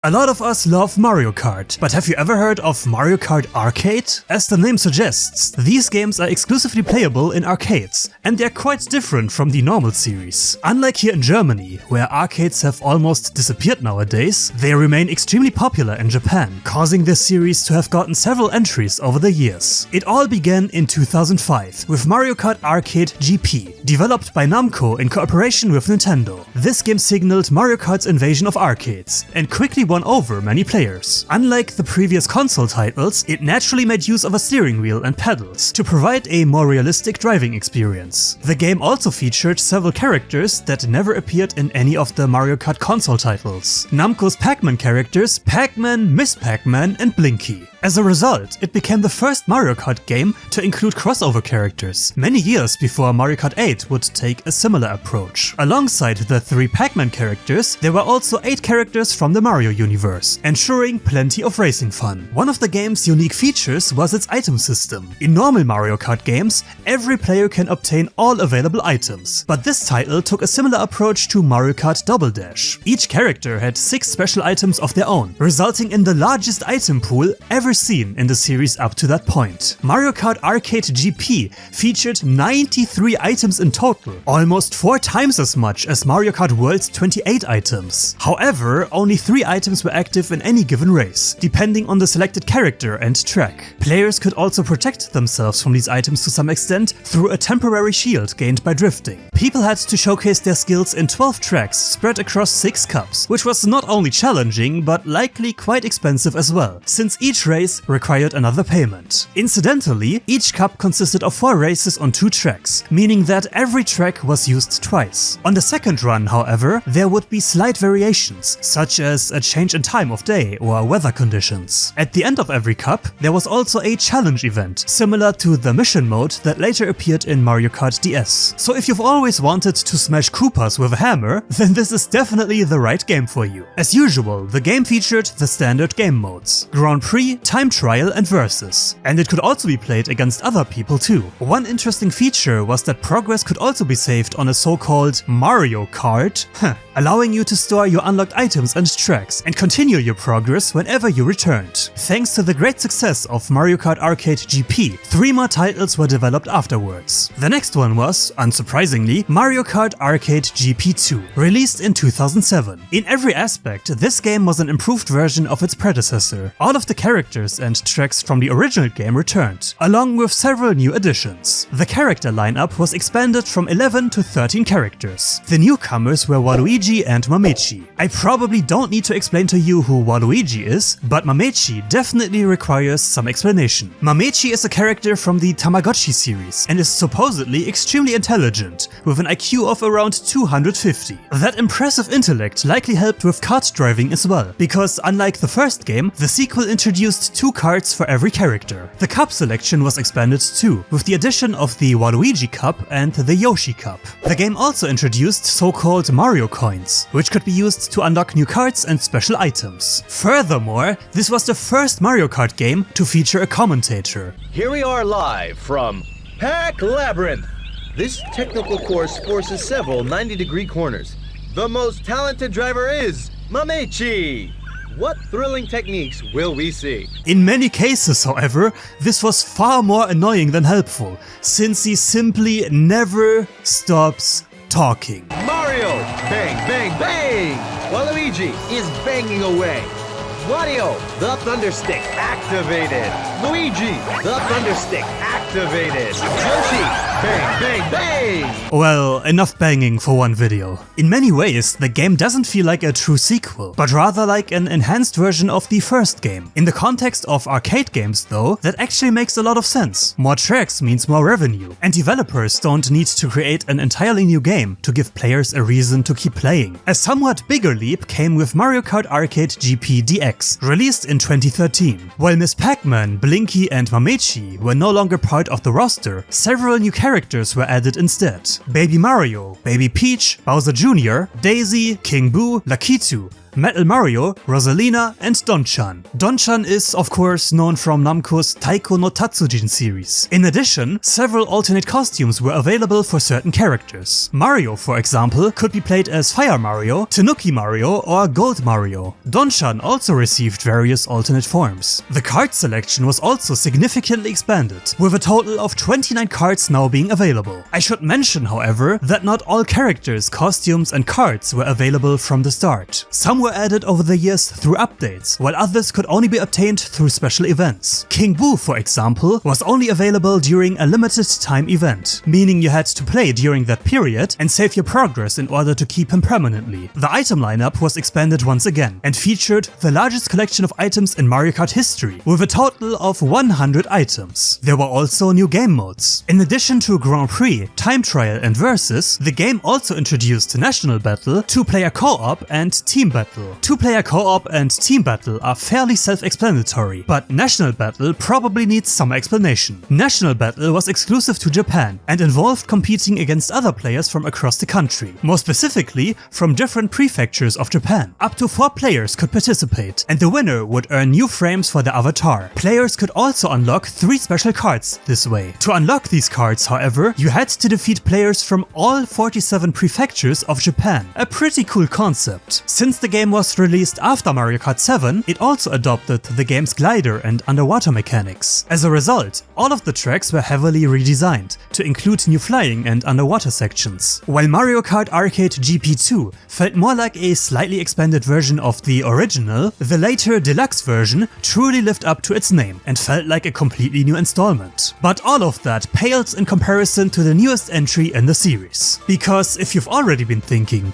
A lot of us love Mario Kart, but have you ever heard of Mario Kart Arcade? As the name suggests, these games are exclusively playable in arcades, and they're quite different from the normal series. Unlike here in Germany, where arcades have almost disappeared nowadays, they remain extremely popular in Japan, causing this series to have gotten several entries over the years. It all began in 2005 with Mario Kart Arcade GP, developed by Namco in cooperation with Nintendo. This game signaled Mario Kart's invasion of arcades, and quickly won over many players. Unlike the previous console titles, it naturally made use of a steering wheel and pedals to provide a more realistic driving experience. The game also featured several characters that never appeared in any of the Mario Kart console titles. Namco's Pac-Man characters, Pac-Man, Miss Pac-Man and Blinky. As a result, it became the first Mario Kart game to include crossover characters, many years before Mario Kart 8 would take a similar approach. Alongside the 3 Pac-Man characters, there were also 8 characters from the Mario universe, ensuring plenty of racing fun. One of the game's unique features was its item system. In normal Mario Kart games, every player can obtain all available items, but this title took a similar approach to Mario Kart Double Dash. Each character had 6 special items of their own, resulting in the largest item pool ever seen in the series up to that point. Mario Kart Arcade GP featured 93 items in total, almost 4 times as much as Mario Kart World's 28 items. However, only 3 items were active in any given race, depending on the selected character and track. Players could also protect themselves from these items to some extent through a temporary shield gained by drifting. People had to showcase their skills in 12 tracks spread across 6 cups, which was not only challenging but likely quite expensive as well, since each race required another payment. Incidentally, each cup consisted of 4 races on 2 tracks, meaning that every track was used twice. On the second run, however, there would be slight variations, such as a change in time of day or weather conditions. At the end of every cup, there was also a challenge event, similar to the mission mode that later appeared in Mario Kart DS. So if you've always wanted to smash Koopas with a hammer, then this is definitely the right game for you. As usual, the game featured the standard game modes: Grand Prix, Time Trial and Versus, and it could also be played against other people too. One interesting feature was that progress could also be saved on a so-called Mario Kart, allowing you to store your unlocked items and tracks and continue your progress whenever you returned. Thanks to the great success of Mario Kart Arcade GP, 3 more titles were developed afterwards. The next one was, unsurprisingly, Mario Kart Arcade GP 2, released in 2007. In every aspect, this game was an improved version of its predecessor. All of the characters and tracks from the original game returned, along with several new additions. The character lineup was expanded from 11 to 13 characters. The newcomers were Waluigi and Mametchi. I probably don't need to explain to you who Waluigi is, but Mametchi definitely requires some explanation. Mametchi is a character from the Tamagotchi series and is supposedly extremely intelligent, with an IQ of around 250. That impressive intellect likely helped with kart driving as well, because unlike the first game, the sequel introduced 2 carts for every character. The cup selection was expanded too, with the addition of the Waluigi Cup and the Yoshi Cup. The game also introduced so-called Mario Coins, which could be used to unlock new carts and special items. Furthermore, this was the first Mario Kart game to feature a commentator. Here we are live from Pac Labyrinth. This technical course forces several 90-degree corners. The most talented driver is Mametchi. What thrilling techniques will we see? In many cases, however, this was far more annoying than helpful, since he simply never stops talking. Mario! Bang, bang, bang! Waluigi is banging away. Wario, the Thunderstick activated. Luigi, the Thunderstick activated. Yoshi, bang, bang, bang! Well, enough banging for one video. In many ways, the game doesn't feel like a true sequel, but rather like an enhanced version of the first game. In the context of arcade games though, that actually makes a lot of sense. More tracks means more revenue, and developers don't need to create an entirely new game to give players a reason to keep playing. A somewhat bigger leap came with Mario Kart Arcade GP DX, released in 2013. While Miss Pac-Man, Blinky and Mametchi were no longer part of the roster, several new characters were added instead. Baby Mario, Baby Peach, Bowser Jr., Daisy, King Boo, Lakitu, Metal Mario, Rosalina, and Don-chan. Don-chan is, of course, known from Namco's Taiko no Tatsujin series. In addition, several alternate costumes were available for certain characters. Mario, for example, could be played as Fire Mario, Tanuki Mario, or Gold Mario. Don-chan also received various alternate forms. The card selection was also significantly expanded, with a total of 29 cards now being available. I should mention, however, that not all characters, costumes, and cards were available from the start. Some were added over the years through updates, while others could only be obtained through special events. King Boo, for example, was only available during a limited time event, meaning you had to play during that period and save your progress in order to keep him permanently. The item lineup was expanded once again and featured the largest collection of items in Mario Kart history, with a total of 100 items. There were also new game modes. In addition to Grand Prix, Time Trial, and Versus, the game also introduced National Battle, 2-player co-op, and Team Battle. 2-player co-op and Team Battle are fairly self-explanatory, but National Battle probably needs some explanation. National Battle was exclusive to Japan and involved competing against other players from across the country, more specifically from different prefectures of Japan. Up to 4 players could participate, and the winner would earn new frames for their avatar. Players could also unlock 3 special cards this way. To unlock these cards, however, you had to defeat players from all 47 prefectures of Japan. A pretty cool concept. Since the game was released after Mario Kart 7, it also adopted the game's glider and underwater mechanics. As a result, all of the tracks were heavily redesigned to include new flying and underwater sections. While Mario Kart Arcade GP2 felt more like a slightly expanded version of the original, the later deluxe version truly lived up to its name and felt like a completely new installment. But all of that pales in comparison to the newest entry in the series. Because if you've already been thinking,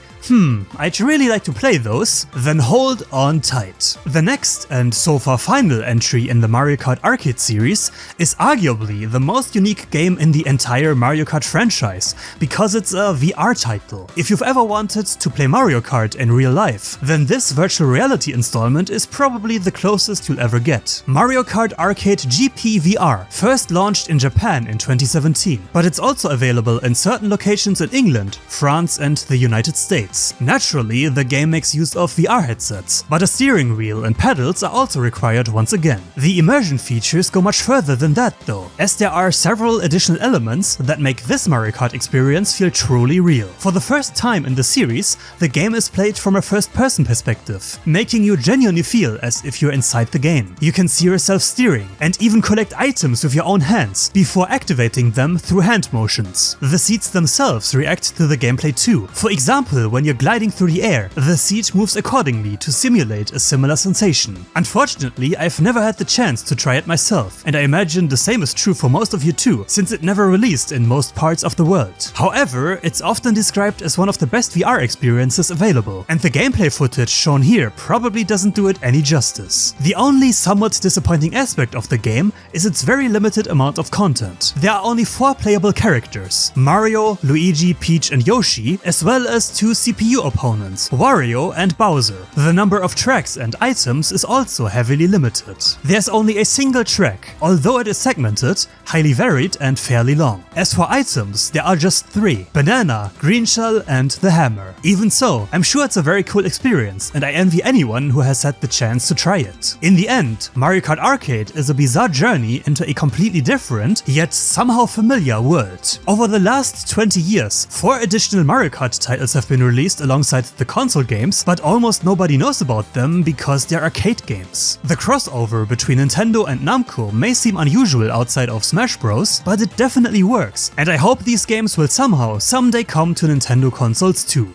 I'd really like to play those, then hold on tight. The next, and so far final entry in the Mario Kart Arcade series is arguably the most unique game in the entire Mario Kart franchise, because it's a VR title. If you've ever wanted to play Mario Kart in real life, then this virtual reality installment is probably the closest you'll ever get. Mario Kart Arcade GP VR first launched in Japan in 2017, but it's also available in certain locations in England, France, and the United States. Naturally, the game makes use of VR headsets, but a steering wheel and pedals are also required once again. The immersion features go much further than that though, as there are several additional elements that make this Mario Kart experience feel truly real. For the first time in the series, the game is played from a first-person perspective, making you genuinely feel as if you're inside the game. You can see yourself steering, and even collect items with your own hands before activating them through hand motions. The seats themselves react to the gameplay too. For example, when you're gliding through the air, the seat moves accordingly to simulate a similar sensation. Unfortunately, I've never had the chance to try it myself, and I imagine the same is true for most of you too, since it never released in most parts of the world. However, it's often described as one of the best VR experiences available, and the gameplay footage shown here probably doesn't do it any justice. The only somewhat disappointing aspect of the game is its very limited amount of content. There are only 4 playable characters: Mario, Luigi, Peach, and Yoshi, as well as 2 CPU opponents, Wario and Bowser. The number of tracks and items is also heavily limited. There's only a single track, although it is segmented, highly varied and fairly long. As for items, there are just 3: Banana, Green Shell, and the Hammer. Even so, I'm sure it's a very cool experience, and I envy anyone who has had the chance to try it. In the end, Mario Kart Arcade is a bizarre journey into a completely different, yet somehow familiar world. Over the last 20 years, 4 additional Mario Kart titles have been released alongside the console games, but almost nobody knows about them because they're arcade games. The crossover between Nintendo and Namco may seem unusual outside of Smash Bros, but it definitely works, and I hope these games will someday come to Nintendo consoles too.